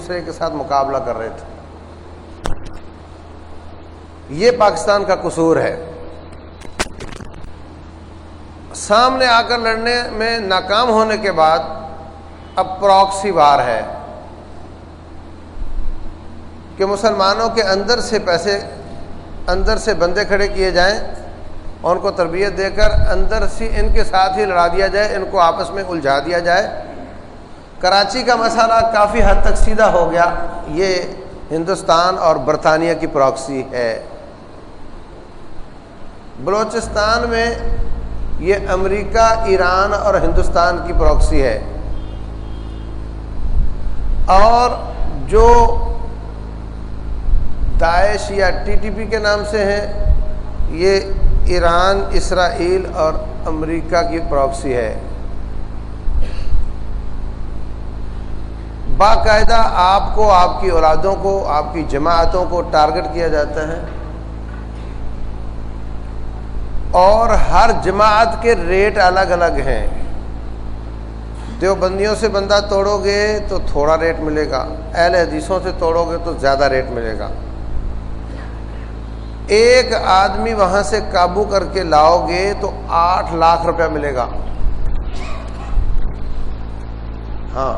دوسرے کے ساتھ مقابلہ کر رہے تھے۔ یہ پاکستان کا قصور ہے۔ سامنے آ کر لڑنے میں ناکام ہونے کے بعد اب پراکسی وار ہے کہ مسلمانوں کے اندر سے پیسے، اندر سے بندے کھڑے کیے جائیں، اور ان کو تربیت دے کر اندر سے ان کے ساتھ ہی لڑا دیا جائے، ان کو آپس میں الجھا دیا جائے۔ کراچی کا مسئلہ کافی حد تک سیدھا ہو گیا۔ یہ ہندوستان اور برطانیہ کی پراکسی ہے۔ بلوچستان میں یہ امریکہ، ایران اور ہندوستان کی پراکسی ہے، اور جو داعش یا ٹی ٹی پی کے نام سے ہیں، یہ ایران، اسرائیل اور امریکہ کی پراکسی ہے۔ باقاعدہ آپ کو، آپ کی اولادوں کو، آپ کی جماعتوں کو ٹارگٹ کیا جاتا ہے، اور ہر جماعت کے ریٹ الگ الگ ہیں۔ دیوبندیوں سے بندہ توڑو گے تو تھوڑا ریٹ ملے گا، اہل حدیثوں سے توڑو گے تو زیادہ ریٹ ملے گا۔ ایک آدمی وہاں سے قابو کر کے لاؤ گے تو 8 لاکھ روپیہ ملے گا۔ ہاں،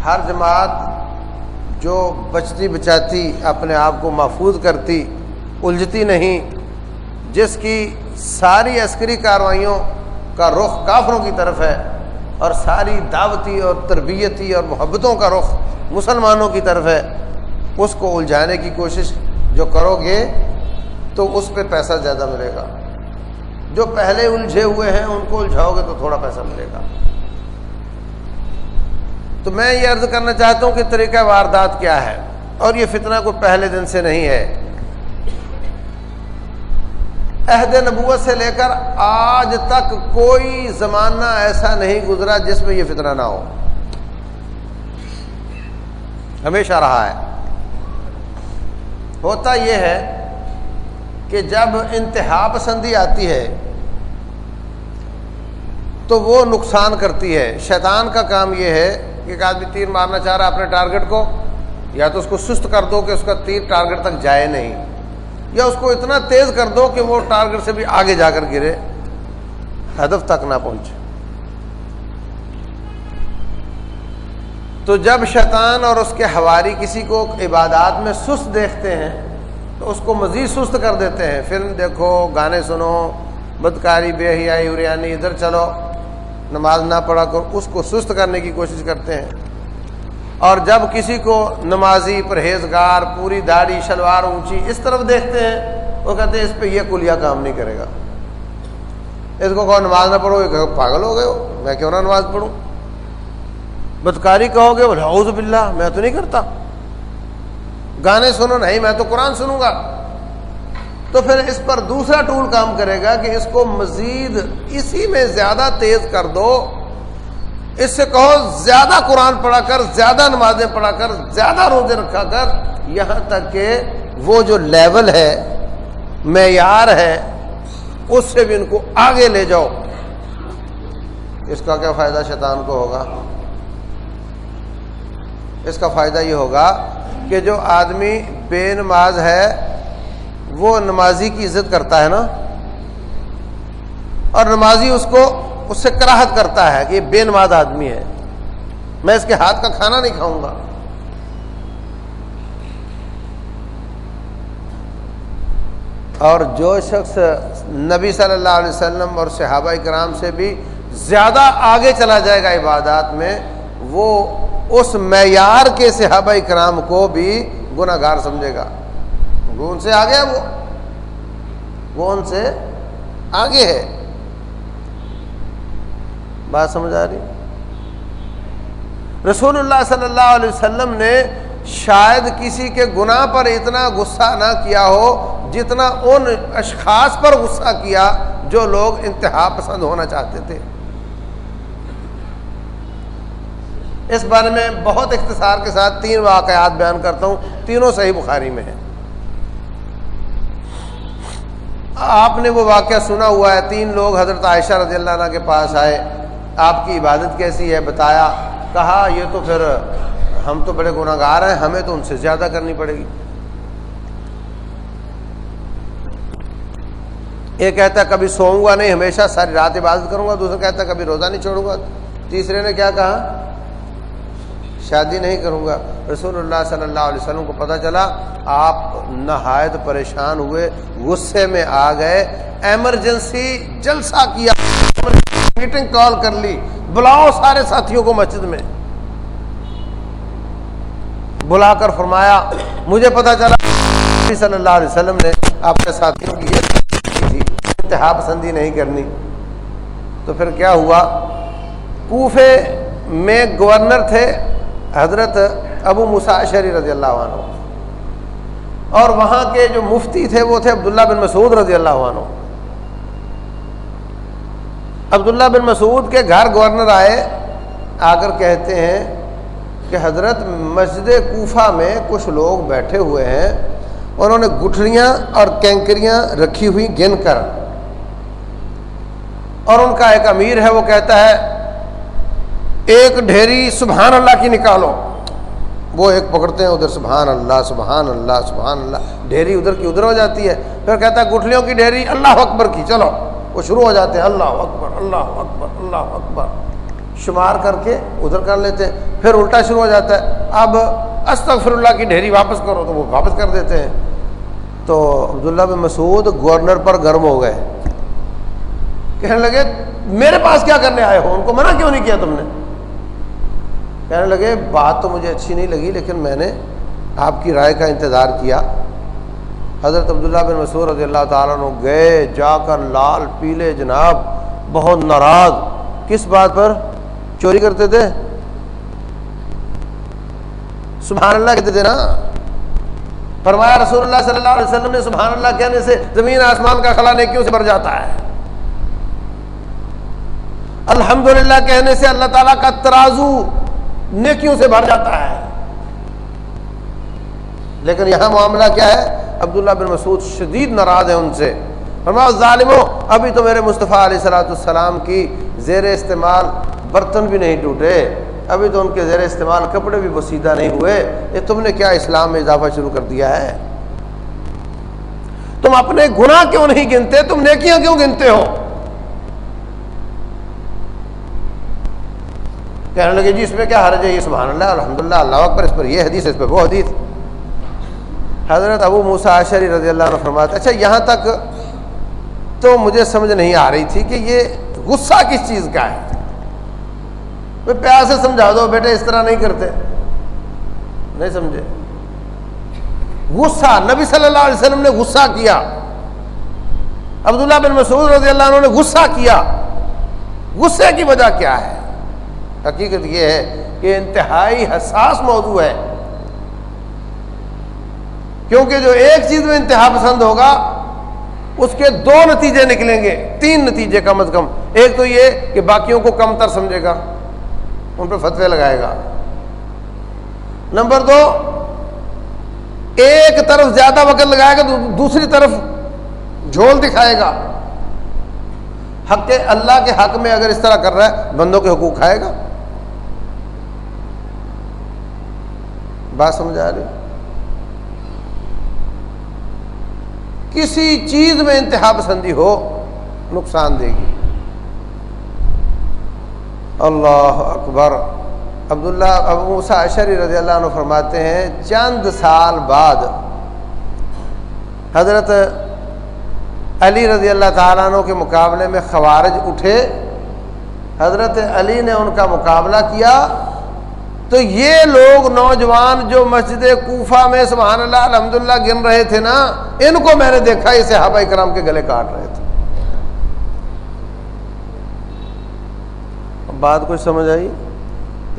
ہر جماعت جو بچتی بچاتی، اپنے آپ کو محفوظ کرتی، الجھتی نہیں، جس کی ساری عسکری کارروائیوں کا رخ کافروں کی طرف ہے، اور ساری دعوتی اور تربیتی اور محبتوں کا رخ مسلمانوں کی طرف ہے، اس کو الجھانے کی کوشش جو کرو گے تو اس پہ پیسہ زیادہ ملے گا۔ جو پہلے الجھے ہوئے ہیں ان کو الجھاؤ گے تو تھوڑا پیسہ ملے گا۔ تو میں یہ عرض کرنا چاہتا ہوں کہ طریقہ واردات کیا ہے، اور یہ فتنہ کوئی پہلے دن سے نہیں ہے۔ عہد نبوت سے لے کر آج تک کوئی زمانہ ایسا نہیں گزرا جس میں یہ فتنہ نہ ہو، ہمیشہ رہا ہے۔ ہوتا یہ ہے کہ جب انتہا پسندی آتی ہے تو وہ نقصان کرتی ہے۔ شیطان کا کام یہ ہے کہ ایک آدمی تیر مارنا چاہ رہا ہے اپنے ٹارگٹ کو، یا تو اس کو سست کر دو کہ اس کا تیر ٹارگٹ تک جائے نہیں، یا اس کو اتنا تیز کر دو کہ وہ ٹارگٹ سے بھی آگے جا کر گرے، ہدف تک نہ پہنچے۔ تو جب شیطان اور اس کے حواری کسی کو عبادات میں سست دیکھتے ہیں تو اس کو مزید سست کر دیتے ہیں۔ فلم دیکھو، گانے سنو، بدکاری، بے حیائی، عریانی، ادھر چلو، نماز نہ پڑھا کر، اس کو سست کرنے کی کوشش کرتے ہیں۔ اور جب کسی کو نمازی، پرہیزگار، پوری داڑھی، شلوار اونچی اس طرف دیکھتے ہیں، وہ کہتے ہیں اس پہ یہ کلیہ کام نہیں کرے گا، اس کو کہو نماز نہ پڑھو، یہ کہو پاگل ہو گئے ہو، میں کیوں نہ نماز پڑھوں۔ بدکاری کہو گے، بولے اعوذ باللہ، میں تو نہیں کرتا۔ گانے سنو، نہیں میں تو قرآن سنوں گا۔ تو پھر اس پر دوسرا ٹول کام کرے گا کہ اس کو مزید اسی میں زیادہ تیز کر دو، اس سے کہو زیادہ قرآن پڑھا کر، زیادہ نمازیں پڑھا کر، زیادہ روزے رکھا کر، یہاں تک کہ وہ جو لیول ہے، معیار ہے، اس سے بھی ان کو آگے لے جاؤ۔ اس کا کیا فائدہ شیطان کو ہوگا؟ اس کا فائدہ یہ ہوگا کہ جو آدمی بے نماز ہے وہ نمازی کی عزت کرتا ہے نا، اور نمازی اس سے کراہت کرتا ہے کہ یہ بے نماز آدمی ہے، میں اس کے ہاتھ کا کھانا نہیں کھاؤں گا۔ اور جو شخص نبی صلی اللہ علیہ وسلم اور صحابہ کرام سے بھی زیادہ آگے چلا جائے گا عبادات میں، وہ اس معیار کے صحابہ کرام کو بھی گناہ گار سمجھے گا۔ وہ ان سے آگے ہے، وہ ان سے آگے ہے۔ بات سمجھ آ رہی؟ رسول اللہ صلی اللہ علیہ وسلم نے شاید کسی کے گناہ پر اتنا غصہ نہ کیا ہو جتنا ان اشخاص پر غصہ کیا جو لوگ انتہا پسند ہونا چاہتے تھے۔ اس بارے میں بہت اختصار کے ساتھ 3 واقعات بیان کرتا ہوں، تینوں صحیح بخاری میں ہیں۔ آپ نے وہ واقعہ سنا ہوا ہے، 3 لوگ حضرت عائشہ رضی اللہ عنہ کے پاس آئے، آپ کی عبادت کیسی ہے بتایا، کہا یہ تو پھر ہم تو بڑے گناہگار ہیں، ہمیں تو ان سے زیادہ کرنی پڑے گی. ایک کہتا ہے کبھی سوؤں گا نہیں، ہمیشہ ساری رات عبادت کروں گا. دوسرا کہتا ہے کبھی روزہ نہیں چھوڑوں گا. تیسرے نے کیا کہا؟ شادی نہیں کروں گا. رسول اللہ صلی اللہ علیہ وسلم کو پتہ چلا، آپ نہایت پریشان ہوئے، غصے میں آ گئے، ایمرجنسی جلسہ کیا، میٹنگ کال کر لی، بلاؤ سارے ساتھیوں کو مسجد میں. بلا کر فرمایا مجھے پتہ چلا نبی صلی اللہ علیہ وسلم نے آپ کے ساتھیوں کی یہ انتہا پسندی نہیں کرنی. تو پھر کیا ہوا؟ کوفے میں گورنر تھے حضرت ابو موسیٰ اشعری رضی اللہ عنہ، اور وہاں کے جو مفتی تھے وہ تھے عبداللہ بن مسعود رضی اللہ عنہ. عبداللہ بن مسعود کے گھر گورنر آئے، آ کر کہتے ہیں کہ حضرت مسجد کوفہ میں کچھ لوگ بیٹھے ہوئے ہیں، انہوں نے گٹھلیاں اور کینکریاں رکھی ہوئی گن کر، اور ان کا ایک امیر ہے وہ کہتا ہے ایک ڈھیری سبحان اللہ کی نکالو. وہ ایک پکڑتے ہیں ادھر سبحان اللہ سبحان اللہ سبحان اللہ، ڈھیری ادھر کی ادھر ہو جاتی ہے. پھر کہتا ہے گٹھلیوں کی ڈھیری اللہ اکبر کی، چلو. وہ شروع ہو جاتے ہیں اللہ اکبر اللہ اکبر اللہ اکبر، شمار کر کے ادھر کر لیتے ہیں. پھر الٹا شروع ہو جاتا ہے، اب استغفر اللہ کی ڈھیری واپس کرو، تو وہ واپس کر دیتے ہیں. تو عبداللہ بن مسعود گورنر پر گرم ہو گئے، کہنے لگے میرے پاس کیا کرنے آئے ہو؟ ان کو منع کیوں نہیں کیا تم نے؟ کہنے لگے بات تو مجھے اچھی نہیں لگی، لیکن میں نے آپ کی رائے کا انتظار کیا. حضرت عبداللہ بن مسعود رضی اللہ تعالیٰ عنہ گئے، جا کر لال پیلے جناب، بہت ناراض. کس بات پر؟ چوری کرتے تھے، سبحان اللہ کہتے تھے نا. فرمایا رسول اللہ صلی اللہ علیہ وسلم نے سبحان اللہ کہنے سے زمین آسمان کا خلا نیکیوں سے بھر جاتا ہے، الحمدللہ کہنے سے اللہ تعالیٰ کا ترازو نیکیوں سے بھر جاتا ہے. لیکن یہاں معاملہ کیا ہے؟ عبداللہ بن مسعود شدید ناراض ہیں ان سے. فرمایا ظالموں، ابھی تو میرے مصطفیٰ علیہ الصلوۃ والسلام کی زیر استعمال برتن بھی نہیں ٹوٹے، ابھی تو ان کے زیر استعمال کپڑے بھی بسیدہ نہیں ہوئے، یہ تم نے کیا اسلام میں اضافہ شروع کر دیا ہے؟ تم اپنے گناہ کیوں نہیں گنتے، تم نیکیاں کیوں گنتے ہو؟ کہنے لگے جی اس میں کیا حرج ہے، یہ سبحان اللہ الحمدللہ اللہ اکبر، اس پر یہ حدیث اس پر وہ حدیث. حضرت ابو موسیٰ اشعری رضی اللہ عنہ فرماتے اچھا یہاں تک تو مجھے سمجھ نہیں آ رہی تھی کہ یہ غصہ کس چیز کا ہے. پیار سے سمجھا دو بیٹے اس طرح نہیں کرتے، نہیں سمجھے. غصہ، نبی صلی اللہ علیہ وسلم نے غصہ کیا، عبداللہ بن مسعود رضی اللہ عنہ نے غصہ کیا. غصے کی وجہ کیا ہے؟ حقیقت یہ ہے کہ انتہائی حساس موضوع ہے، کیونکہ جو ایک چیز میں انتہا پسند ہوگا اس کے دو نتیجے نکلیں گے، تین نتیجے کم از کم. ایک تو یہ کہ باقیوں کو کم تر سمجھے گا، ان پہ فتوے لگائے گا. نمبر دو، ایک طرف زیادہ وقت لگائے گا، دوسری طرف جھول دکھائے گا. حق اللہ کے حق میں اگر اس طرح کر رہا ہے بندوں کے حقوق کھائے گا. بات سمجھ آ رہی؟ کسی چیز میں انتہا پسندی ہو نقصان دے گی. اللہ اکبر. عبداللہ ابو موسیٰ اشعری رضی اللہ عنہ فرماتے ہیں چند سال بعد حضرت علی رضی اللہ تعالیٰ عنہ کے مقابلے میں خوارج اٹھے. حضرت علی نے ان کا مقابلہ کیا تو یہ لوگ نوجوان جو مسجد کوفہ میں سبحان اللہ الحمدللہ گن رہے تھے نا، ان کو میں نے دیکھا یہ صحابہ کرام کے گلے کاٹ رہے تھے. بات کچھ سمجھ آئی؟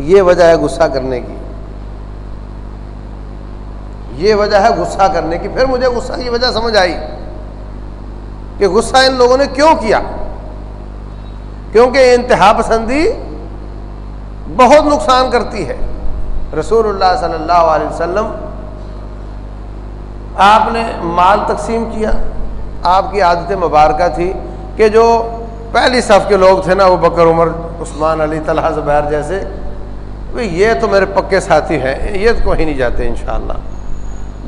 یہ وجہ ہے غصہ کرنے کی، یہ وجہ ہے غصہ کرنے کی. پھر مجھے غصہ کی وجہ سمجھ آئی کہ غصہ ان لوگوں نے کیوں کیا، کیونکہ انتہا پسندی بہت نقصان کرتی ہے. رسول اللہ صلی اللہ علیہ وسلم آپ نے مال تقسیم کیا. آپ کی عادت مبارکہ تھی کہ جو پہلی صف کے لوگ تھے نا، وہ بکر عمر عثمان علی طلحہ زبیر جیسے، یہ تو میرے پکے ساتھی ہیں، یہ تو کہیں نہیں جاتے انشاءاللہ۔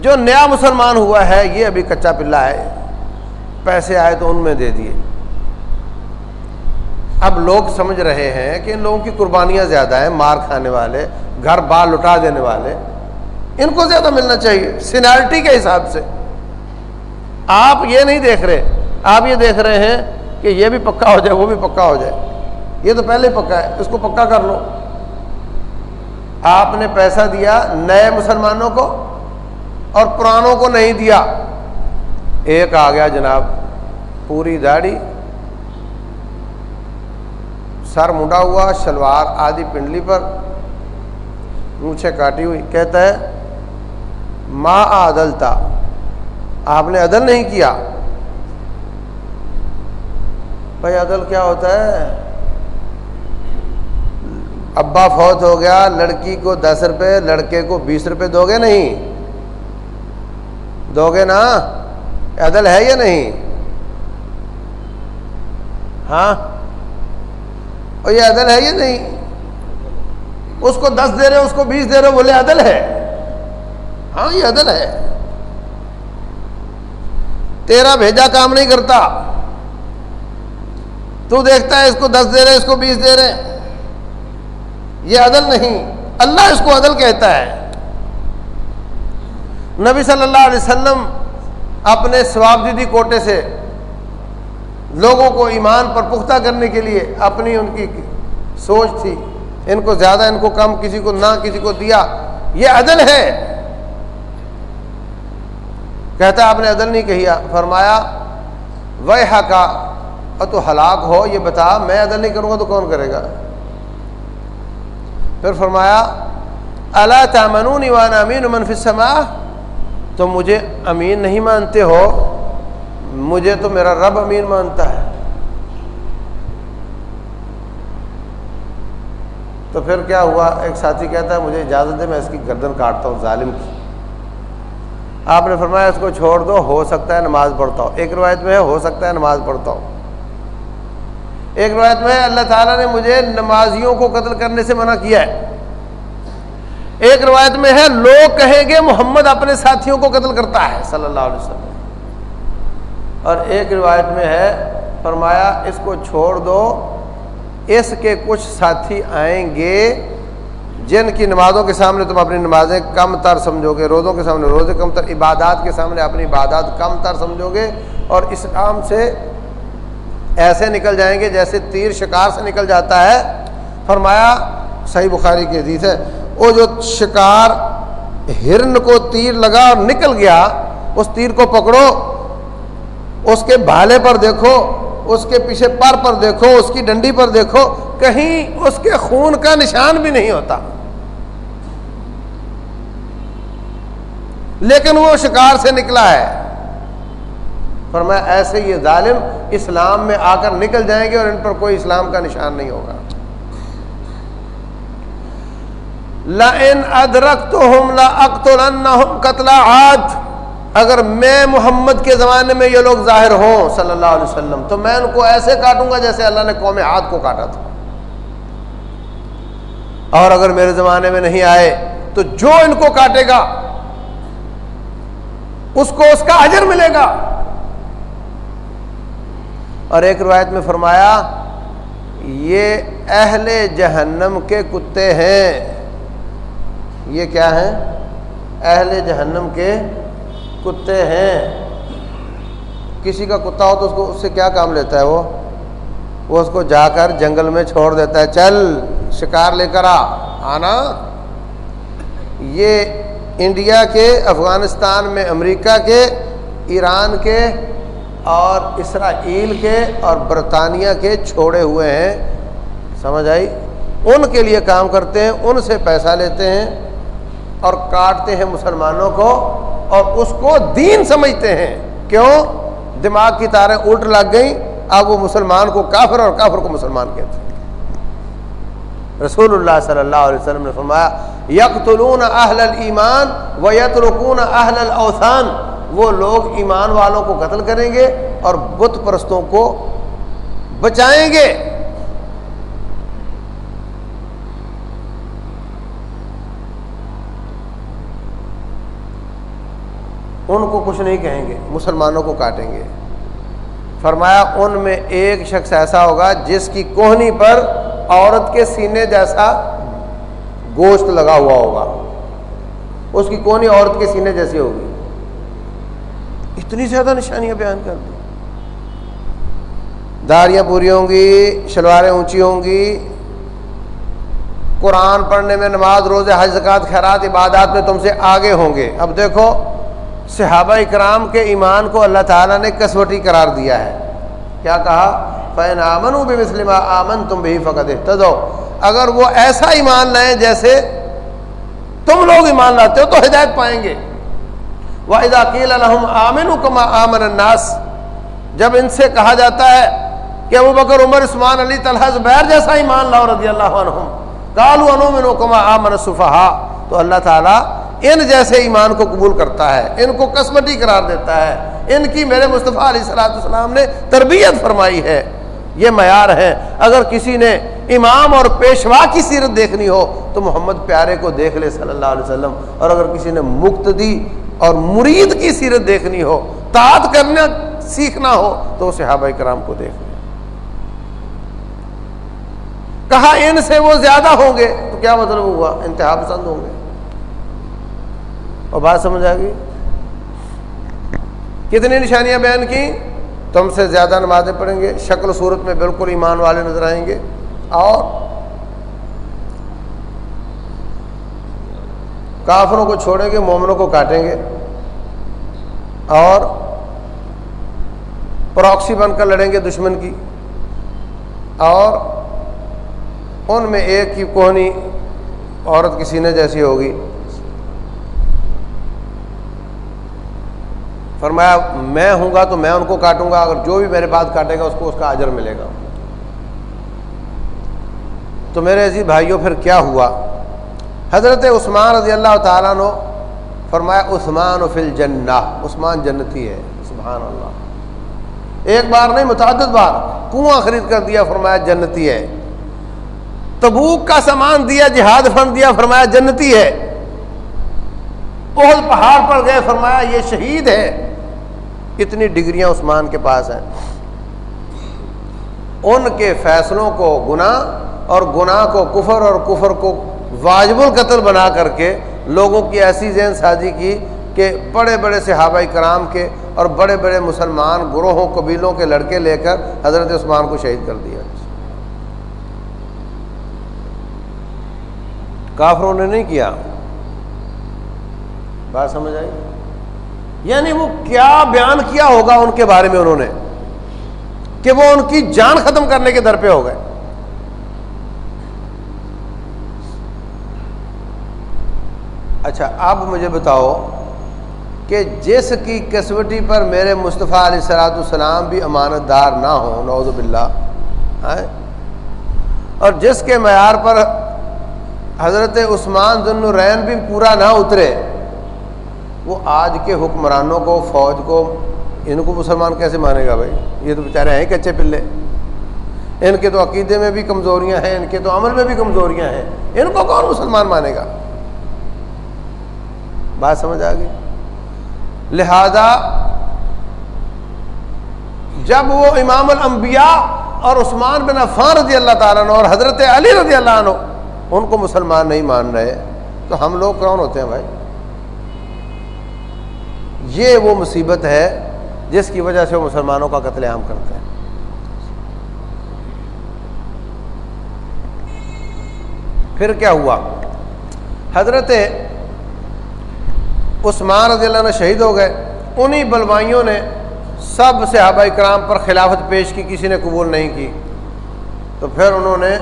جو نیا مسلمان ہوا ہے یہ ابھی کچا پلا ہے، پیسے آئے تو ان میں دے دیے۔ اب لوگ سمجھ رہے ہیں کہ ان لوگوں کی قربانیاں زیادہ ہیں، مار کھانے والے، گھر بار لٹا دینے والے، ان کو زیادہ ملنا چاہیے سینیرٹی کے حساب سے۔ آپ یہ نہیں دیکھ رہے، آپ یہ دیکھ رہے ہیں کہ یہ بھی پکا ہو جائے وہ بھی پکا ہو جائے، یہ تو پہلے پکا ہے اس کو پکا کر لو۔ آپ نے پیسہ دیا نئے مسلمانوں کو اور پرانوں کو نہیں دیا۔ ایک آ گیا جناب، پوری داڑھی، سر مڈا ہوا، شلوار آدھی پنڈلی پر، مونچھیں کاٹی ہوئی، کہتا ہے ما عدلتا، آپ نے عدل نہیں کیا۔ بھائی عدل کیا ہوتا ہے؟ ابا فوت ہو گیا، لڑکی کو 10 روپے، لڑکے کو 20 روپے دو گے نہیں؟ دو گے نا؟ عدل ہے یا نہیں؟ ہاں، اور یہ عدل ہے یا نہیں؟ اس کو 10 دے رہے اس کو 20 دے رہے، بولے عدل ہے؟ ہاں یہ عدل ہے۔ تیرا بھیجا کام نہیں کرتا، تو دیکھتا ہے اس کو 10 دے رہے اس کو 20 دے رہے، یہ عدل نہیں، اللہ اس کو عدل کہتا ہے۔ نبی صلی اللہ علیہ وسلم اپنے ثواب دیدی کوٹے سے لوگوں کو ایمان پر پختہ کرنے کے لیے، اپنی ان کی سوچ تھی، ان کو زیادہ ان کو کم، کسی کو نہ کسی کو دیا، یہ عدل ہے۔ کہتا آپ نے عدل نہیں کہیا، فرمایا وَيْحَكَ، اور تو ہلاک ہو، یہ بتا میں عدل نہیں کروں گا تو کون کرے گا؟ پھر فرمایا أَلَا تَأْمَنُونِ وَأَنَا أَمِينُ مَنْ فِي السَّمَاءِ، تم مجھے امین نہیں مانتے ہو، مجھے تو میرا رب امین مانتا ہے۔ تو پھر کیا ہوا؟ ایک ساتھی کہتا ہے مجھے اجازت دے میں اس کی گردن کاٹتا ہوں ظالم کی۔ آپ نے فرمایا اس کو چھوڑ دو، ہو سکتا ہے نماز پڑھتا ہو۔ ایک روایت میں ہے ہو سکتا ہے نماز پڑھتا ہو، ایک روایت میں ہے اللہ تعالیٰ نے مجھے نمازیوں کو قتل کرنے سے منع کیا ہے، ایک روایت میں ہے لوگ کہیں گے محمد اپنے ساتھیوں کو قتل کرتا ہے صلی اللہ علیہ وسلم، اور ایک روایت میں ہے فرمایا اس کو چھوڑ دو، اس کے کچھ ساتھی آئیں گے جن کی نمازوں کے سامنے تم اپنی نمازیں کم تر سمجھو گے، روزوں کے سامنے روزے کم تر، عبادات کے سامنے اپنی عبادات کم تر سمجھو گے، اور اسلام سے ایسے نکل جائیں گے جیسے تیر شکار سے نکل جاتا ہے۔ فرمایا صحیح بخاری کی حدیث ہے، وہ جو شکار ہرن کو تیر لگا اور نکل گیا، اس تیر کو پکڑو، اس کے بھالے پر دیکھو، اس کے پیچھے پر دیکھو، اس کی ڈنڈی پر دیکھو، کہیں اس کے خون کا نشان بھی نہیں ہوتا، لیکن وہ شکار سے نکلا ہے۔ فرمایا ایسے یہ ظالم اسلام میں آ کر نکل جائیں گے اور ان پر کوئی اسلام کا نشان نہیں ہوگا۔ لَإِنْ أَدْرَكْتُهُمْ لَأَقْتُلَنَّهُمْ قَتْلَ عَادٍ، اگر میں محمد کے زمانے میں یہ لوگ ظاہر ہوں صلی اللہ علیہ وسلم تو میں ان کو ایسے کاٹوں گا جیسے اللہ نے قوم عاد کو کاٹا تھا، اور اگر میرے زمانے میں نہیں آئے تو جو ان کو کاٹے گا اس کو اس کا اجر ملے گا۔ اور ایک روایت میں فرمایا یہ اہل جہنم کے کتے ہیں، یہ کیا ہیں؟ اہل جہنم کے کتے ہیں۔ کسی کا کتا ہو تو اس کو اس سے کیا کام لیتا ہے؟ وہ اس کو جا کر جنگل میں چھوڑ دیتا ہے، چل شکار لے کر آنا۔ یہ انڈیا کے، افغانستان میں امریکہ کے، ایران کے اور اسرائیل کے اور برطانیہ کے چھوڑے ہوئے ہیں، سمجھ آئی؟ ان کے لیے کام کرتے ہیں، ان سے پیسہ لیتے ہیں اور کاٹتے ہیں مسلمانوں کو، اور اس کو دین سمجھتے ہیں۔ کیوں؟ دماغ کی تاریں الٹ لگ گئیں، اب وہ مسلمان کو کافر اور کافر کو مسلمان کہتے ہیں۔ رسول اللہ صلی اللہ علیہ وسلم نے فرمایا یقتلون اہل الایمان ویترکون اہل الاوثان، وہ لوگ ایمان والوں کو قتل کریں گے اور بت پرستوں کو بچائیں گے۔ ان کو کچھ نہیں کہیں گے، مسلمانوں کو کاٹیں گے۔ فرمایا ان میں ایک شخص ایسا ہوگا جس کی کوہنی پر عورت کے سینے جیسا گوشت لگا ہوا ہوگا، اس کی کوہنی عورت کے سینے جیسی ہوگی۔ اتنی زیادہ نشانیاں بیان کر دی۔ داڑیاں پوری ہوں گی، شلواریں اونچی ہوں گی، قرآن پڑھنے میں، نماز، روزے، حج، زکوٰۃ، خیرات، عبادات میں تم سے آگے ہوں گے۔ اب دیکھو صحابہ اکرام کے ایمان کو اللہ تعالیٰ نے کسوٹی قرار دیا ہے۔ کیا کہا؟ فَإِنْ آمَنُوا بِمِثْلِ مَا آمَنْتُمْ بِهِ فَقَدِ اهْتَدَوْا، اگر وہ ایسا ایمان لائیں جیسے تم لوگ ایمان لاتے ہو تو ہدایت پائیں گے۔ وَإِذَا قِيلَ لَهُمْ آمِنُوا كَمَا آمَنَ النَّاسُ، جب ان سے کہا جاتا ہے کہ ابوبکر، عمر، عثمان، علی، طلحہ، زبیر جیسا ایمان لاؤ رضی اللہ عنہم، قالوا انؤمن كما آمن السفہاء، تو اللہ تعالیٰ ان جیسے ایمان کو قبول کرتا ہے، ان کو قسمتی قرار دیتا ہے، ان کی میرے مصطفیٰ علیہ الصلوۃ والسلام نے تربیت فرمائی ہے۔ یہ معیار ہے۔ اگر کسی نے امام اور پیشوا کی سیرت دیکھنی ہو تو محمد پیارے کو دیکھ لے صلی اللہ علیہ وسلم، اور اگر کسی نے مقتدی اور مرید کی سیرت دیکھنی ہو، طاعت کرنا سیکھنا ہو تو صحابہ کرام کو دیکھ لے۔ کہا ان سے وہ زیادہ ہوں گے، تو کیا مطلب ہوا؟ انتہا پسند ہوں گے۔ اور بات سمجھ آ گئی؟ کتنی نشانیاں بیان کی؟ تم سے زیادہ نمازیں پڑھیں گے، شکل و صورت میں بالکل ایمان والے نظر آئیں گے، اور کافروں کو چھوڑیں گے، مومنوں کو کاٹیں گے، اور پراکسی بن کر لڑیں گے دشمن کی، اور ان میں ایک کی کوہنی عورت کی سینے جیسی ہوگی۔ فرمایا میں ہوں گا تو میں ان کو کاٹوں گا، اگر جو بھی میرے بعد کاٹے گا اس کو اس کا اجر ملے گا۔ تو میرے عزیز بھائیوں پھر کیا ہوا؟ حضرت عثمان رضی اللہ تعالیٰ عنہ، فرمایا عثمان فی الجنہ، عثمان جنتی ہے۔ سبحان اللہ، ایک بار نہیں متعدد بار کنواں خرید کر دیا، فرمایا جنتی ہے۔ تبوک کا سامان دیا، جہاد فنڈ دیا، فرمایا جنتی ہے۔ احد پہاڑ پر گئے، فرمایا یہ شہید ہے۔ کتنی ڈگریاں عثمان کے پاس ہیں۔ ان کے فیصلوں کو گناہ، اور گناہ کو کفر، اور کفر کو واجب القتل بنا کر کے لوگوں کی ایسی ذہن سازی کی کہ بڑے بڑے صحابہ کرام کے اور بڑے بڑے مسلمان گروہوں، قبیلوں کے لڑکے لے کر حضرت عثمان کو شہید کر دیا۔ کافروں نے نہیں کیا۔ بات سمجھ آئی؟ یعنی وہ کیا بیان کیا ہوگا ان کے بارے میں انہوں نے کہ وہ ان کی جان ختم کرنے کے در پہ ہو گئے۔ اچھا اب مجھے بتاؤ کہ جس کی کسوٹی پر میرے مصطفیٰ علیہ الصلوۃ والسلام بھی امانت دار نہ ہوں، نعوذ باللہ، اور جس کے معیار پر حضرت عثمان ذو النورین بھی پورا نہ اترے، وہ آج کے حکمرانوں کو، فوج کو، ان کو مسلمان کیسے مانے گا بھائی؟ یہ تو بیچارے ہیں کچے پلے، ان کے تو عقیدے میں بھی کمزوریاں ہیں، ان کے تو عمل میں بھی کمزوریاں ہیں، ان کو کون مسلمان مانے گا؟ بات سمجھ آ گئی؟ لہذا جب وہ امام الانبیاء اور عثمان بن عفان رضی اللہ تعالیٰ عنہ اور حضرت علی رضی اللہ عنہ ان کو مسلمان نہیں مان رہے، تو ہم لوگ کون ہوتے ہیں بھائی؟ یہ وہ مصیبت ہے جس کی وجہ سے وہ مسلمانوں کا قتل عام کرتے ہیں۔ پھر کیا ہوا؟ حضرت عثمان رضی اللہ عنہ شہید ہو گئے۔ انہی بلوائیوں نے سب صحابہ کرام پر خلافت پیش کی، کسی نے قبول نہیں کی، تو پھر انہوں نے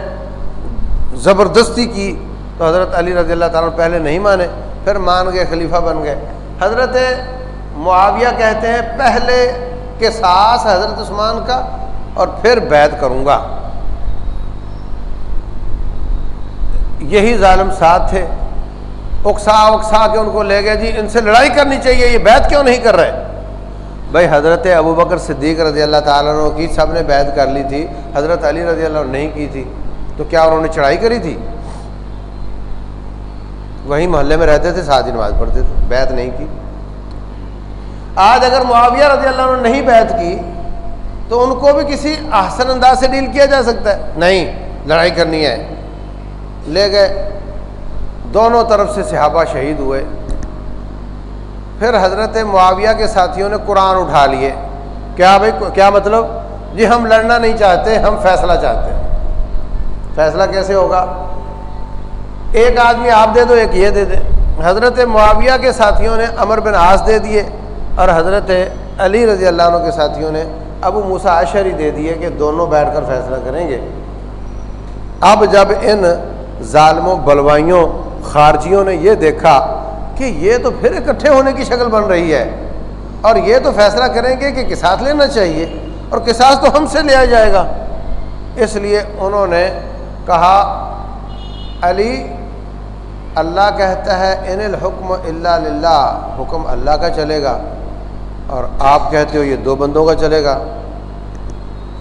زبردستی کی، تو حضرت علی رضی اللہ تعالیٰ پہلے نہیں مانے، پھر مان گئے، خلیفہ بن گئے۔ حضرت معاویہ کہتے ہیں پہلے قصاص حضرت عثمان کا اور پھر بیعت کروں گا۔ یہی ظالم ساتھ تھے، اکسا کے ان کو لے گئے، جی ان سے لڑائی کرنی چاہیے، یہ بیعت کیوں نہیں کر رہے؟ بھائی حضرت ابوبکر صدیق رضی اللہ تعالیٰ عنہ کی سب نے بیعت کر لی تھی، حضرت علی رضی اللہ عنہ نہیں کی تھی، تو کیا انہوں نے چڑھائی کری تھی؟ وہی محلے میں رہتے تھے، ساتھ ہی نماز پڑھتے تھے، بیعت نہیں کی۔ آج اگر معاویہ رضی اللہ عنہ نے نہیں بیعت کی تو ان کو بھی کسی احسن انداز سے ڈیل کیا جا سکتا ہے، نہیں لڑائی کرنی ہے، لے گئے، دونوں طرف سے صحابہ شہید ہوئے۔ پھر حضرت معاویہ کے ساتھیوں نے قرآن اٹھا لیے، کیا بھائی کیا مطلب؟ جی ہم لڑنا نہیں چاہتے، ہم فیصلہ چاہتے ہیں۔ فیصلہ کیسے ہوگا؟ ایک آدمی آپ دے دو، ایک یہ دے دے۔ حضرت معاویہ کے ساتھیوں نے عمر بن عاص دے دیے اور حضرت علی رضی اللہ عنہ کے ساتھیوں نے ابو موسیٰ اشعری دے دیے کہ دونوں بیٹھ کر فیصلہ کریں گے۔ اب جب ان ظالموں، بلوائیوں، خارجیوں نے یہ دیکھا کہ یہ تو پھر اکٹھے ہونے کی شکل بن رہی ہے اور یہ تو فیصلہ کریں گے کہ قصاص لینا چاہیے اور قصاص تو ہم سے لیا جائے گا، اس لیے انہوں نے کہا علی اللہ کہتا ہے ان الحکم الا للہ، حکم اللہ کا چلے گا، اور آپ کہتے ہو یہ دو بندوں کا چلے گا،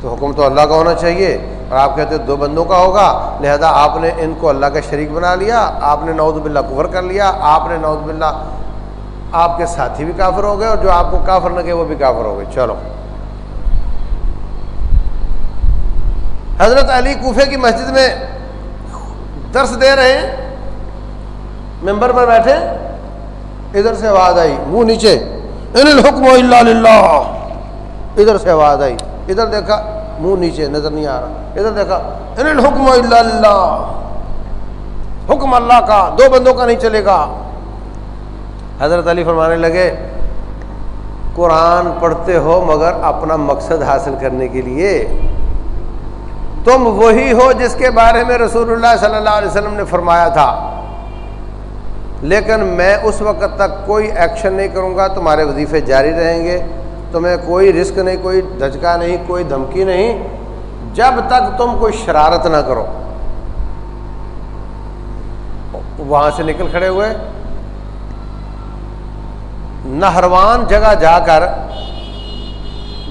تو حکم تو اللہ کا ہونا چاہیے اور آپ کہتے ہو دو بندوں کا ہوگا، لہذا آپ نے ان کو اللہ کا شریک بنا لیا، آپ نے نعوذ باللہ کفر کر لیا، آپ نے نعوذ باللہ آپ کے ساتھی بھی کافر ہو گئے اور جو آپ کو کافر نہ کہے وہ بھی کافر ہو گئے۔ چلو حضرت علی کوفے کی مسجد میں درس دے رہے ہیں، ممبر پر بیٹھے، ادھر سے آواز آئی، منہ نیچے، ان الحکم الا للہ، ادھر سے آواز آئی، ادھر دیکھا منہ نیچے نظر نہیں آ رہا، ادھر دیکھا ان الحکم الا للہ، حکم اللہ کا، دو بندوں کا نہیں چلے گا۔ حضرت علی فرمانے لگے قرآن پڑھتے ہو مگر اپنا مقصد حاصل کرنے کے لیے، تم وہی ہو جس کے بارے میں رسول اللہ صلی اللہ علیہ وسلم نے فرمایا تھا، لیکن میں اس وقت تک کوئی ایکشن نہیں کروں گا، تمہارے وظیفے جاری رہیں گے، تمہیں کوئی رسک نہیں، کوئی دھچکا نہیں، کوئی دھمکی نہیں، جب تک تم کوئی شرارت نہ کرو۔ وہاں سے نکل کھڑے ہوئے، نہروان جگہ جا کر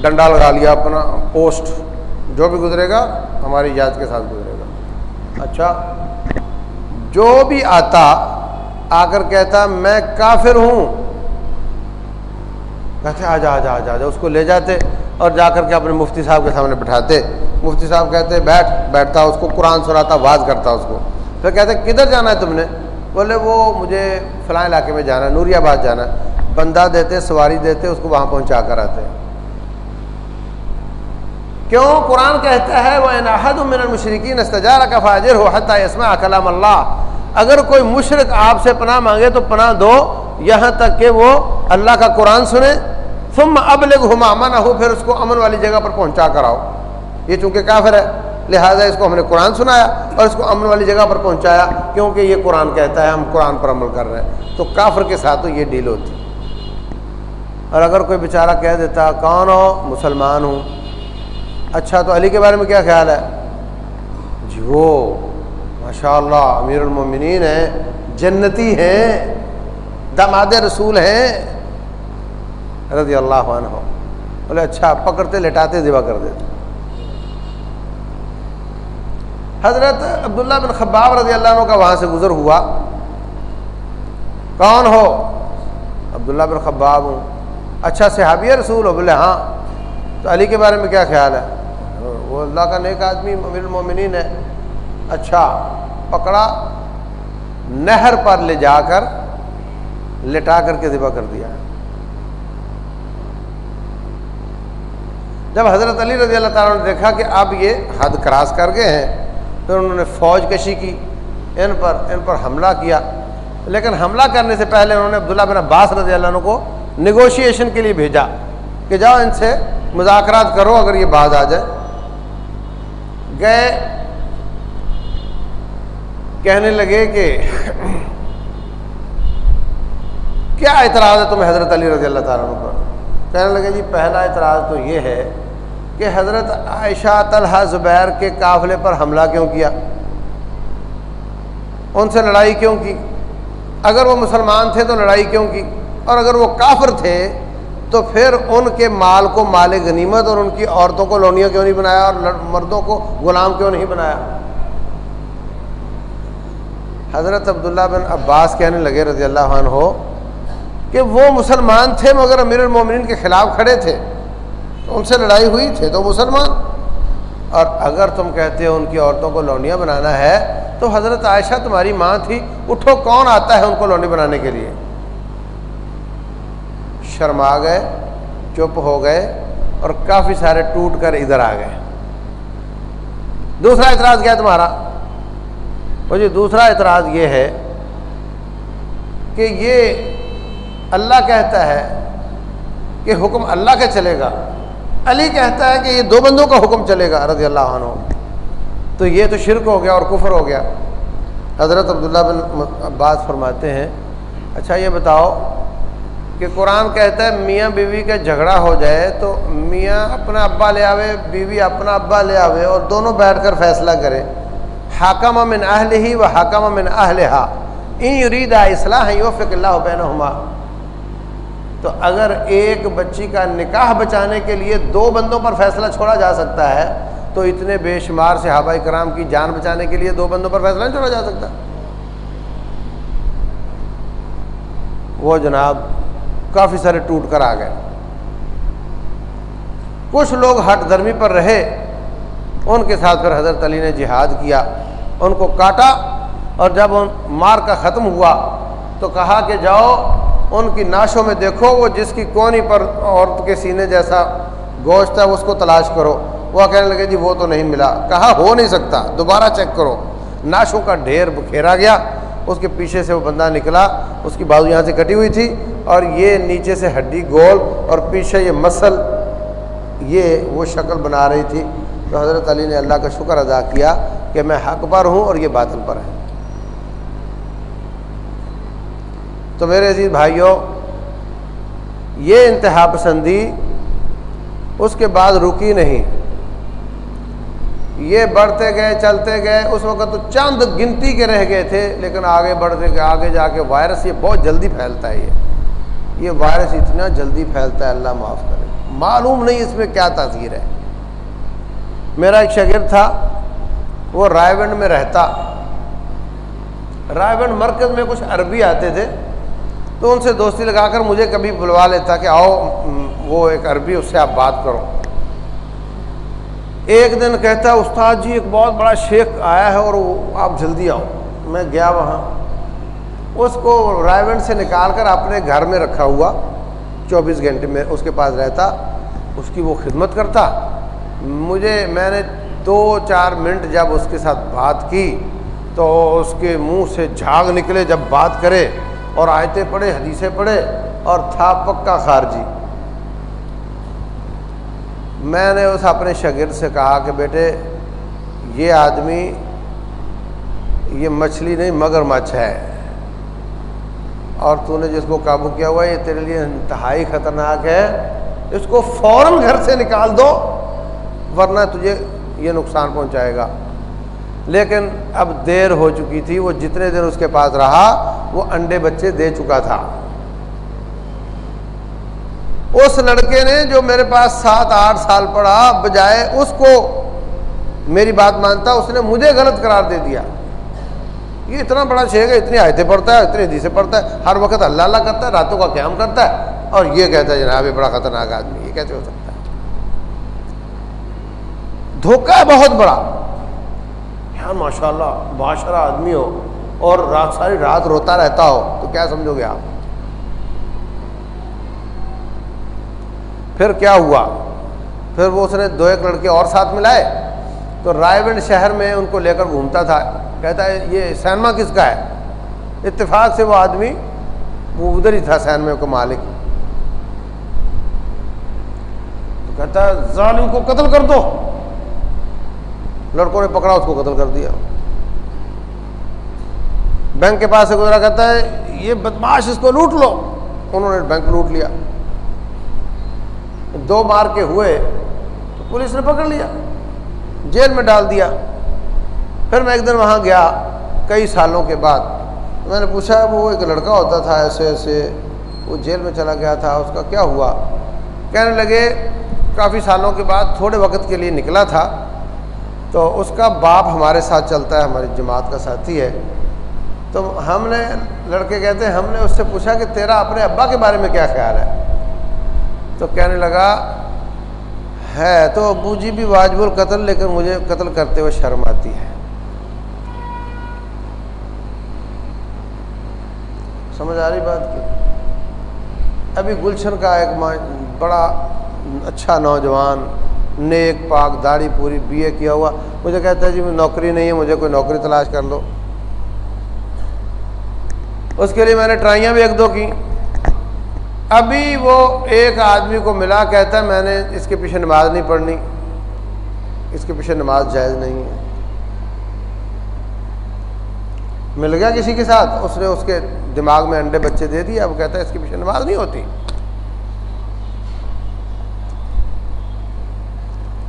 ڈنڈا لگا لیا اپنا، پوسٹ جو بھی گزرے گا ہماری اجازت کے ساتھ گزرے گا۔ اچھا، جو بھی آتا آ کر کہتا میں کافر ہوں، کہتے آجا آجا آجا آجا، اس کو لے جاتے اور جا کر کے اپنے مفتی صاحب کے سامنے بٹھاتے، مفتی صاحب کہتے بیٹھتا، اس کو قرآن سناتا، واز کرتا اس کو، پھر کہتے کدھر جانا ہے تم نے؟ بولے وہ مجھے فلاں علاقے میں جانا ہے، نوری آباد جانا ہے، بندہ دیتے، سواری دیتے، اس کو وہاں پہنچا کر آتے۔ کیوں؟ قرآن کہتا ہے وَإِنْ أَحَدٌ مِّنَ الْمُشْرِكِينَ اسْتَجَارَكَ فَأَجِرْهُ حَتَّى يَسْمَعَ كَلَامَ اللَّهِ، اگر کوئی مشرک آپ سے پناہ مانگے تو پناہ دو یہاں تک کہ وہ اللہ کا قرآن سنے، ثم ابلغہ مأمنہ، پھر اس کو امن والی جگہ پر پہنچا کر آؤ۔ یہ چونکہ کافر ہے لہذا اس کو ہم نے قرآن سنایا اور اس کو امن والی جگہ پر پہنچایا، کیونکہ یہ قرآن کہتا ہے، ہم قرآن پر عمل کر رہے ہیں۔ تو کافر کے ساتھ تو یہ ڈیل ہوتی۔ اور اگر کوئی بیچارہ کہہ دیتا کون ہو؟ مسلمان ہوں۔ اچھا تو علی کے بارے میں کیا خیال ہے؟ جی وہ ماشاءاللہ امیر المومنین ہیں، جنتی ہیں، داماد رسول ہیں رضی اللہ عنہ۔ بولے اچھا، پکڑتے لٹاتے ذبح کر دیتے۔ حضرت عبداللہ بن خباب رضی اللہ عنہ کا وہاں سے گزر ہوا، کون ہو؟ عبداللہ بن خباب ہوں۔ اچھا صحابی رسول ہو؟ بولے ہاں۔ تو علی کے بارے میں کیا خیال ہے؟ وہ اللہ کا نیک آدمی، امیر المومنین ہے۔ اچھا، پکڑا، نہر پر لے جا کر لٹا کر کے ذبح کر دیا۔ جب حضرت علی رضی اللہ تعالیٰ نے دیکھا کہ اب یہ حد کراس کر گئے ہیں، پھر انہوں نے فوج کشی کی، ان پر حملہ کیا، لیکن حملہ کرنے سے پہلے انہوں نے عبداللہ بن عباس رضی اللہ عنہ کو نیگوشیشن کے لیے بھیجا کہ جاؤ ان سے مذاکرات کرو، اگر یہ باز آ جائے۔ گئے، کہنے لگے کہ کیا اعتراض ہے تمہیں حضرت علی رضی اللہ تعالیٰ عنہ پر؟ کہنے لگے جی پہلا اعتراض تو یہ ہے کہ حضرت عائشہ، طلحہ، زبیر کے قافلے پر حملہ کیوں کیا؟ ان سے لڑائی کیوں کی؟ اگر وہ مسلمان تھے تو لڑائی کیوں کی؟ اور اگر وہ کافر تھے تو پھر ان کے مال کو مال غنیمت اور ان کی عورتوں کو لونیاں کیوں نہیں بنایا اور مردوں کو غلام کیوں نہیں بنایا؟ حضرت عبداللہ بن عباس کہنے لگے رضی اللہ عنہ کہ وہ مسلمان تھے مگر امیر المومنین کے خلاف کھڑے تھے، ان سے لڑائی ہوئی تھے تو مسلمان. اور اگر تم کہتے ہو ان کی عورتوں کو لونڈیاں بنانا ہے تو حضرت عائشہ تمہاری ماں تھی، اٹھو کون آتا ہے ان کو لونڈی بنانے کے لیے؟ شرما گئے، چپ ہو گئے اور کافی سارے ٹوٹ کر ادھر آ گئے. دوسرا اعتراض کیا ہے تمہارا؟ وہ جی دوسرا اعتراض یہ ہے کہ یہ اللہ کہتا ہے کہ حکم اللہ کا چلے گا، علی کہتا ہے کہ یہ دو بندوں کا حکم چلے گا رضی اللہ عنہ، تو یہ تو شرک ہو گیا اور کفر ہو گیا. حضرت عبداللہ بن عباس فرماتے ہیں اچھا یہ بتاؤ کہ قرآن کہتا ہے میاں بیوی کا جھگڑا ہو جائے تو میاں اپنا ابا لے آوے، بیوی اپنا ابا لے آوے اور دونوں بیٹھ کر فیصلہ کرے. حاکم من اہلہ و حاکم من اہلہا ان یریدا اصلاحا یوفق اللہ بینہما. تو اگر ایک بچی کا نکاح بچانے کے لیے دو بندوں پر فیصلہ چھوڑا جا سکتا ہے تو اتنے بے شمار صحابہ کرام کی جان بچانے کے لیے دو بندوں پر فیصلہ نہیں چھوڑا جا سکتا. وہ جناب کافی سارے ٹوٹ کر آ گئے. کچھ لوگ ہٹ دھرمی پر رہے، ان کے ساتھ پھر حضرت علی نے جہاد کیا، ان کو کاٹا، اور جب ان مار کا ختم ہوا تو کہا کہ جاؤ ان کی ناشوں میں دیکھو، وہ جس کی کونی پر عورت کے سینے جیسا گوشت ہے اس کو تلاش کرو. وہ کہنے لگے جی وہ تو نہیں ملا. کہا ہو نہیں سکتا، دوبارہ چیک کرو. ناشوں کا ڈھیر بکھیرا گیا، اس کے پیچھے سے وہ بندہ نکلا، اس کی بازو یہاں سے کٹی ہوئی تھی اور یہ نیچے سے ہڈی گول اور پیچھے یہ مسل، یہ وہ شکل بنا رہی تھی. تو حضرت علی نے اللہ کا شکر ادا کیا کہ میں حق پر ہوں اور یہ باطل پر ہے. تو میرے عزیز بھائیوں، یہ انتہا پسندی اس کے بعد رکی نہیں، یہ بڑھتے گئے، چلتے گئے. اس وقت تو چند گنتی کے رہ گئے تھے، لیکن آگے بڑھتے گئے، آگے جا کے وائرس یہ بہت جلدی پھیلتا ہے. یہ وائرس اتنا جلدی پھیلتا ہے، اللہ معاف کرے، معلوم نہیں اس میں کیا تاثیر ہے. میرا ایک شاگرد تھا، وہ رائے گنج میں رہتا. رائے گنج مرکز میں کچھ عربی آتے تھے تو ان سے دوستی لگا کر مجھے کبھی بلوا لیتا کہ آؤ وہ ایک عربی، اس سے آپ بات کرو. ایک دن کہتا استاد جی ایک بہت بڑا شیخ آیا ہے اور آپ جلدی آؤ. میں گیا وہاں، اس کو رائے گنج سے نکال کر اپنے گھر میں رکھا ہوا، 24 گھنٹے میں اس کے پاس رہتا، اس کی وہ خدمت کرتا. میں نے 2-4 منٹ جب اس کے ساتھ بات کی تو اس کے منہ سے جھاگ نکلے جب بات کرے، اور آیتیں پڑھے، حدیثیں پڑھے، اور تھا پکا خارجی. میں نے اس اپنے شاگرد سے کہا کہ بیٹے یہ آدمی یہ مچھلی نہیں مگرمچھ ہے، اور تو نے جس کو قابو کیا ہوا ہے یہ تیرے لیے انتہائی خطرناک ہے، اس کو فوراً گھر سے نکال دو ورنہ تجھے یہ نقصان پہنچائے گا. لیکن اب دیر ہو چکی تھی، وہ جتنے دن اس کے پاس رہا وہ انڈے بچے دے چکا تھا. اس لڑکے نے جو میرے پاس 7-8 سال پڑھا، بجائے اس کو میری بات مانتا اس نے مجھے غلط قرار دے دیا. یہ اتنا بڑا شیخ ہے، اتنی آیتیں پڑھتا ہے، اتنی حدیثیں پڑھتا ہے، ہر وقت اللہ اللہ کرتا ہے، راتوں کا قیام کرتا ہے، اور یہ کہتا ہے جناب یہ بڑا خطرناک آدمی. یہ کیسے ہو سکتا ہے؟ دھوکہ ہے بہت بڑا. یار ماشاء اللہ معاشرہ آدمی ہو اور ساری رات روتا رہتا ہو تو کیا سمجھو گے آپ؟ پھر کیا ہوا؟ پھر وہ اس نے 2-1 لڑکے اور ساتھ ملائے تو رائے گنج شہر میں ان کو لے کر گھومتا تھا. کہتا ہے یہ سینما کس کا ہے؟ اتفاق سے وہ آدمی وہ ادھر ہی تھا سینما کا مالک. تو کہتا ہے ظالم کو قتل کر دو. لڑکوں نے پکڑا، اس کو قتل کر دیا. بینک کے پاس سے گزرا، کہتا ہے یہ بدماش اس کو لوٹ لو. انہوں نے بینک لوٹ لیا. 2 مار کے ہوئے تو پولیس نے پکڑ لیا، جیل میں ڈال دیا. پھر میں ایک دن وہاں گیا کئی سالوں کے بعد. میں نے پوچھا وہ ایک لڑکا ہوتا تھا ایسے ایسے، وہ جیل میں چلا گیا تھا، اس کا کیا ہوا؟ کہنے لگے کافی سالوں کے بعد تھوڑے وقت کے لیے نکلا تھا تو اس کا باپ ہمارے ساتھ چلتا ہے، ہماری جماعت کا ساتھی ہے. تو تو ہم نے لڑکے کہتے ہیں ہم نے اس سے پوچھا کہ تیرا اپنے ابا کے بارے میں کیا خیال ہے؟ تو کہنے لگا ہے تو ابو جی بھی واجب القتل، لیکن مجھے قتل کرتے ہوئے شرم آتی ہے۔ سمجھ آ رہی بات کی؟ ابھی گلشن کا ایک بڑا اچھا نوجوان، نیک پاک، داڑھی پوری، بی اے کیا ہوا، مجھے کہتا ہے جی مجھے نوکری نہیں ہے، مجھے کوئی نوکری تلاش کر لو۔ اس کے لیے میں نے ٹرائیاں بھی ایک دو کی۔ ابھی وہ ایک آدمی کو ملا، کہتا ہے میں نے اس کے پیچھے نماز نہیں پڑھنی، اس کے پیچھے نماز جائز نہیں ہے۔ مل گیا کسی کے ساتھ، اس نے اس کے دماغ میں انڈے بچے دے دیے، اب کہتا ہے اس کے پیچھے نماز نہیں ہوتی۔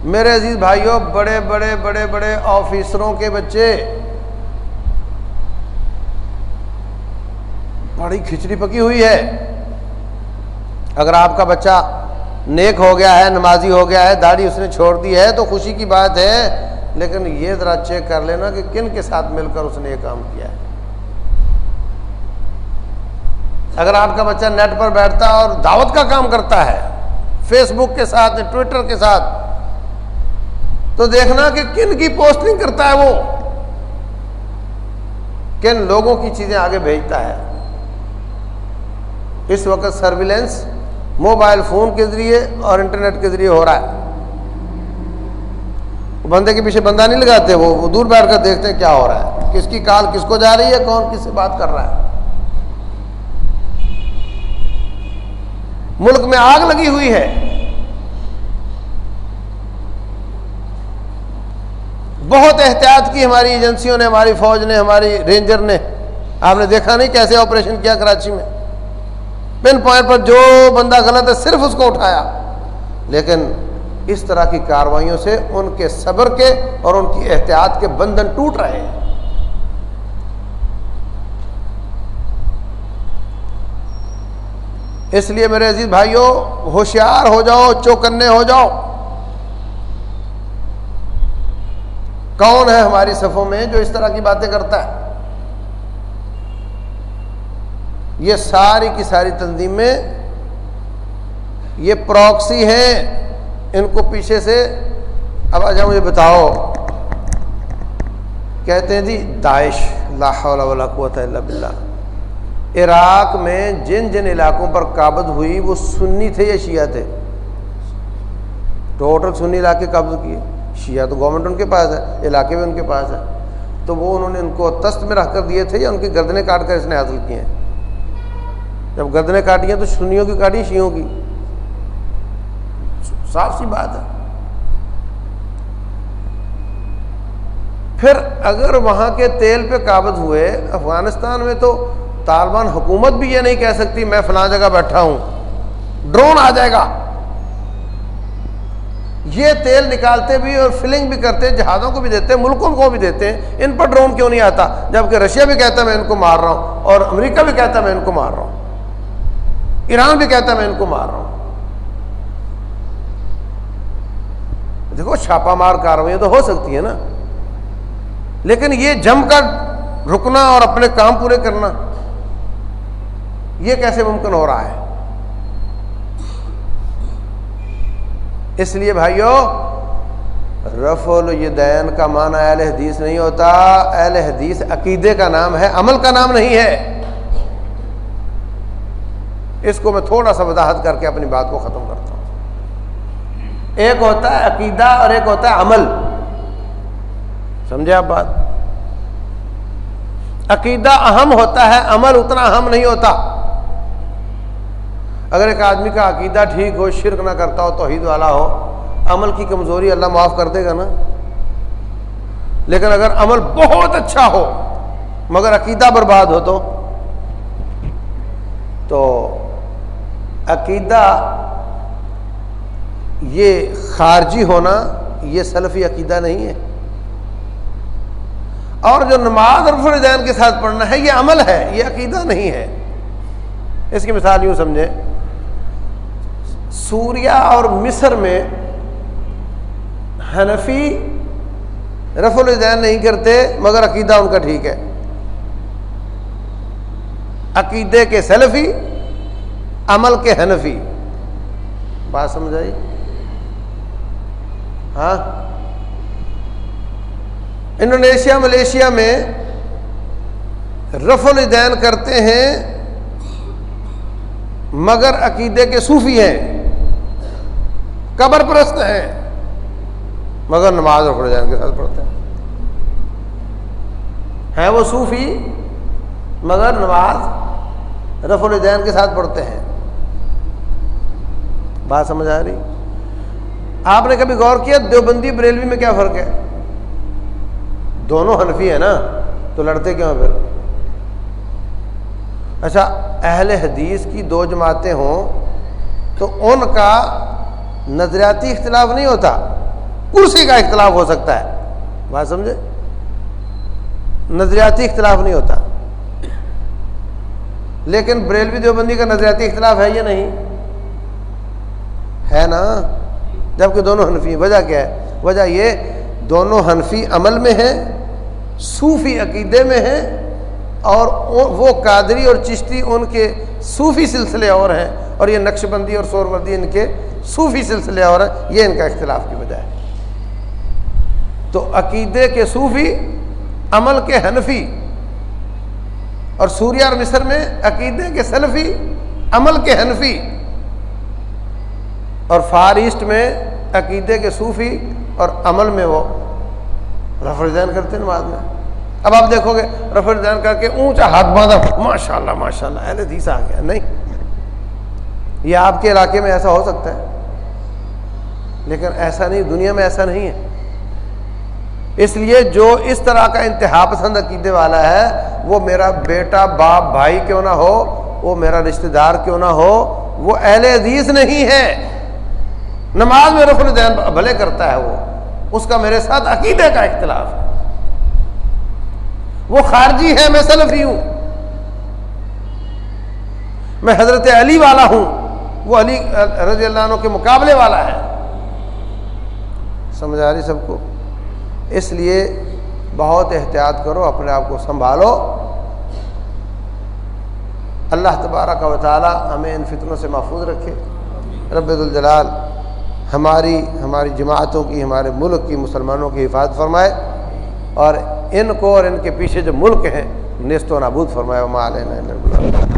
میرے عزیز بھائیوں، بڑے بڑے بڑے بڑے آفیسروں کے بچے، بڑی کھچڑی پکی ہوئی ہے۔ اگر آپ کا بچہ نیک ہو گیا ہے، نمازی ہو گیا ہے، داڑھی اس نے چھوڑ دی ہے تو خوشی کی بات ہے، لیکن یہ ذرا چیک کر لینا کہ کن کے ساتھ مل کر اس نے یہ کام کیا ہے۔ اگر آپ کا بچہ نیٹ پر بیٹھتا ہے اور دعوت کا کام کرتا ہے، فیس بک کے ساتھ، ٹویٹر کے ساتھ، تو دیکھنا کہ کن کی پوسٹنگ کرتا ہے، وہ کن لوگوں کی چیزیں آگے بھیجتا ہے۔ اس وقت سرویلنس موبائل فون کے ذریعے اور انٹرنیٹ کے ذریعے ہو رہا ہے۔ بندے کے پیچھے بندہ نہیں لگاتے، وہ دور بیٹھ کر دیکھتے ہیں کیا ہو رہا ہے، کس کی کال کس کو جا رہی ہے، کون کس سے بات کر رہا ہے۔ ملک میں آگ لگی ہوئی ہے۔ بہت احتیاط کی ہماری ایجنسیوں نے، ہماری فوج نے، ہماری رینجر نے۔ آپ نے دیکھا نہیں کیسے آپریشن کیا کراچی میں، پن پوائنٹ پر جو بندہ غلط ہے صرف اس کو اٹھایا۔ لیکن اس طرح کی کارروائیوں سے ان کے صبر کے اور ان کی احتیاط کے بندھن ٹوٹ رہے ہیں۔ اس لیے میرے عزیز بھائیوں، ہوشیار ہو جاؤ، چوکنے ہو جاؤ۔ کون ہے ہماری صفوں میں جو اس طرح کی باتیں کرتا ہے؟ یہ ساری کی ساری تنظیمیں یہ پراکسی ہیں، ان کو پیچھے سے۔ اب آجا مجھے بتاؤ، کہتے ہیں جی داعش، لا حول ولا قوت الا باللہ، عراق میں جن جن علاقوں پر قابض ہوئی وہ سنی تھے یا شیعہ تھے؟ ٹوٹل سنی علاقے قابض کیے، شیعہ تو گورنمنٹ ان کے پاس ہے، علاقے بھی ان کے پاس ہے، تو وہ انہوں نے ان کو تست میں رکھ کر دیے تھے یا ان کی گردنیں کاٹ کر اس نے حاصل کیے ہیں؟ جب گردنیں کاٹی ہیں تو سنیوں کی کاٹی، شیعوں کی، صاف سی بات ہے۔ پھر اگر وہاں کے تیل پہ قابض ہوئے، افغانستان میں تو طالبان حکومت بھی یہ نہیں کہہ سکتی میں فلاں جگہ بیٹھا ہوں، ڈرون آ جائے گا۔ یہ تیل نکالتے بھی اور فلنگ بھی کرتے، جہازوں کو بھی دیتے، ملکوں کو بھی دیتے ہیں، ان پر ڈرون کیوں نہیں آتا؟ جبکہ رشیا بھی کہتا ہے میں ان کو مار رہا ہوں، اور امریکہ بھی کہتا ہے میں ان کو مار رہا ہوں، ایران بھی کہتا ہے میں ان کو مار رہا ہوں۔ دیکھو چھاپا مار کارروائیاں تو ہو سکتی ہیں نا، لیکن یہ جم کر رکنا اور اپنے کام پورے کرنا، یہ کیسے ممکن ہو رہا ہے؟ اس لیے بھائیو، رفع الیدین کا معنی اہل حدیث نہیں ہوتا۔ اہل حدیث عقیدے کا نام ہے، عمل کا نام نہیں ہے۔ اس کو میں تھوڑا سا وضاحت کر کے اپنی بات کو ختم کرتا ہوں۔ ایک ہوتا ہے عقیدہ اور ایک ہوتا ہے عمل، سمجھے آپ بات؟ عقیدہ اہم ہوتا ہے، عمل اتنا اہم نہیں ہوتا۔ اگر ایک آدمی کا عقیدہ ٹھیک ہو، شرک نہ کرتا ہو، توحید والا ہو، عمل کی کمزوری اللہ معاف کر دے گا نا۔ لیکن اگر عمل بہت اچھا ہو مگر عقیدہ برباد ہو تو عقیدہ یہ خارجی ہونا یہ سلفی عقیدہ نہیں ہے۔ اور جو نماز رفع الیدین کے ساتھ پڑھنا ہے یہ عمل ہے، یہ عقیدہ نہیں ہے۔ اس کی مثال یوں سمجھیں، سوریہ اور مصر میں حنفی رفع الیدین نہیں کرتے مگر عقیدہ ان کا ٹھیک ہے۔ عقیدے کے سلفی، عمل کے حنفی. بات سمجھ آئی؟ ہاں. انڈونیشیا ملیشیا میں رفع الیدین کرتے ہیں مگر عقیدے کے صوفی ہیں، قبر پرست ہیں، مگر نماز رفع الیدین کے ساتھ پڑھتے ہیں وہ صوفی مگر نماز رفع الیدین کے ساتھ پڑھتے ہیں. بات سمجھ آ رہی؟ آپ نے کبھی غور کیا دیوبندی بریلوی میں کیا فرق ہے؟ دونوں حنفی ہیں نا، تو لڑتے کیوں ہیں پھر؟ اچھا، اہل حدیث کی دو جماعتیں ہوں تو ان کا نظریاتی اختلاف نہیں ہوتا، کرسی کا اختلاف ہو سکتا ہے. بات سمجھے؟ نظریاتی اختلاف نہیں ہوتا. لیکن بریلوی دیوبندی کا نظریاتی اختلاف ہے یا نہیں؟ ہے نا، جبکہ دونوں حنفی ہیں. وجہ کیا ہے؟ وجہ یہ دونوں حنفی عمل میں ہیں، صوفی عقیدے میں ہیں، اور وہ قادری اور چشتی ان کے صوفی سلسلے اور ہیں، اور یہ نقش بندی اور سہروردی ان کے صوفی سلسلے اور ہیں. یہ ان کا اختلاف کی وجہ ہے. تو عقیدے کے صوفی، عمل کے حنفی. اور سوریہ اور مصر میں عقیدے کے سلفی، عمل کے حنفی. اور فار ایسٹ میں عقیدے کے صوفی اور عمل میں وہ رفع الیدین کرتے ہیں نماز میں. اب آپ دیکھو گے رفع الیدین کر کے اونچا ہاتھ باندھا، ماشاءاللہ ماشاءاللہ اہل حدیث آ گیا. نہیں، یہ آپ کے علاقے میں ایسا ہو سکتا ہے، لیکن ایسا نہیں، دنیا میں ایسا نہیں ہے. اس لیے جو اس طرح کا انتہا پسند عقیدے والا ہے، وہ میرا بیٹا، باپ، بھائی کیوں نہ ہو، وہ میرا رشتہ دار کیوں نہ ہو، وہ اہل حدیث نہیں ہے. نماز میں رفع الیدین بھلے کرتا ہے، وہ اس کا میرے ساتھ عقیدے کا اختلاف ہے. وہ خارجی ہے، میں سلفی ہوں. میں حضرت علی والا ہوں، وہ علی رضی اللہ عنہ کے مقابلے والا ہے. سمجھ آ رہی سب کو؟ اس لیے بہت احتیاط کرو، اپنے آپ کو سنبھالو. اللہ تبارک و تعالی ہمیں ان فتنوں سے محفوظ رکھے. رب ذوالجلال ہماری جماعتوں کی، ہمارے ملک کی، مسلمانوں کی حفاظت فرمائے، اور ان کو اور ان کے پیچھے جو ملک ہیں نیست و نابود فرمائے. وما علینا الا البلاغ.